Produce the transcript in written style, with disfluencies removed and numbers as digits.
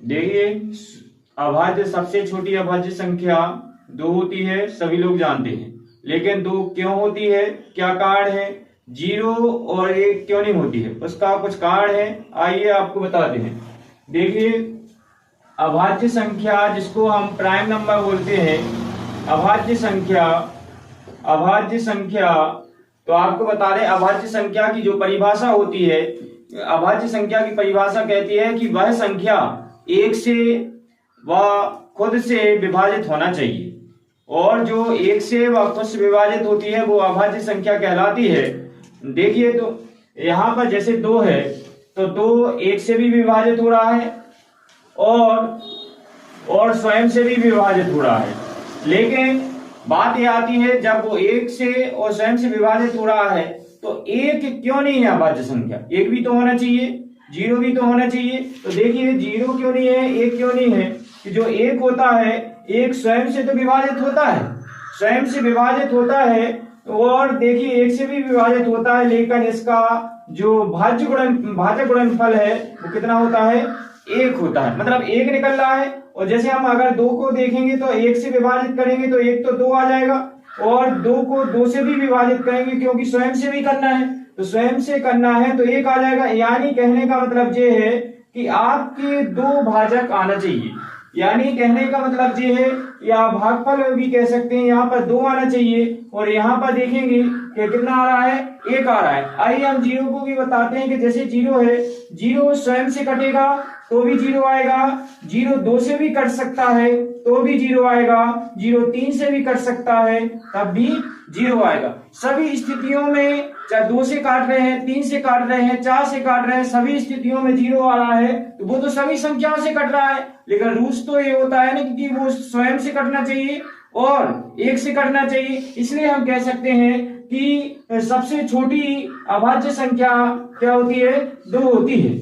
देखिए, अभाज्य सबसे छोटी अभाज्य संख्या 2 होती है, सभी लोग जानते हैं। लेकिन 2 क्यों होती है, क्या कारण है? 0 और 1 क्यों नहीं होती है, उसका कुछ कारण है, आइए आपको बताते हैं। देखिए, अभाज्य संख्या जिसको हम प्राइम नंबर बोलते हैं, अभाज्य संख्या तो आपको बता दें, अभाज्य संख्या की जो परिभाषा होती है, अभाज्य संख्या की परिभाषा कहती है कि वह संख्या 1 से व खुद से विभाजित होना चाहिए, और जो 1 से व खुद से विभाजित होती है वो अभाज्य संख्या कहलाती है। देखिए, तो यहाँ पर जैसे 2 है, तो 2 1 से भी विभाजित हो रहा है और स्वयं से भी विभाजित हो रहा है। लेकिन बात यह आती है, जब वो 1 से और स्वयं से विभाजित हो रहा है तो 1 क्यों नहीं है अभाज्य संख्या? 1 भी तो होना चाहिए, 0 भी तो होना चाहिए। तो देखिए, 0 क्यों नहीं है, 1 क्यों नहीं है? कि जो 1 होता है, 1 स्वयं से तो विभाजित होता है, स्वयं से विभाजित होता है, और देखिए 1 से भी विभाजित होता है, लेकिन इसका जो भाजक गुणनफल है वो कितना होता है? 1 होता है, मतलब 1 निकल रहा है। और जैसे हम अगर 2 को देखेंगे तो 1 से विभाजित करेंगे तो 1 तो 2 आ जाएगा, और 2 को 2 से भी विभाजित करेंगे क्योंकि स्वयं से भी करना है, तो स्वयं से करना है तो 1 आ जाएगा। यानी कहने का मतलब ये है कि आपके 2 भाजक आना चाहिए, यानी कहने का मतलब ये है, या भागफल भी कह सकते हैं, यहाँ पर 2 आना चाहिए, और यहाँ पर देखेंगे कि कितना आ रहा है? 1 आ रहा है। आइए हम 0 को भी बताते हैं कि जैसे 0 है, 0 स्वयं से कटेगा तो भी 0 आएगा, 0 2 से भी कट सकता है तो भी 0 आएगा, 0 3 से भी कट सकता है तब भी 0 आएगा। सभी स्थितियों में, चाहे 2 से काट रहे हैं, 3 से काट रहे हैं, 4 से काट रहे हैं, सभी स्थितियों में 0 आ रहा है, तो वो तो सभी संख्याओं से कट रहा है। लेकिन रूल्स तो ये होता है ना कि वो स्वयं से कटना चाहिए और 1 से कटना चाहिए। इसलिए हम कह सकते हैं कि सबसे छोटी अभाज्य संख्या क्या होती है? 2 होती है।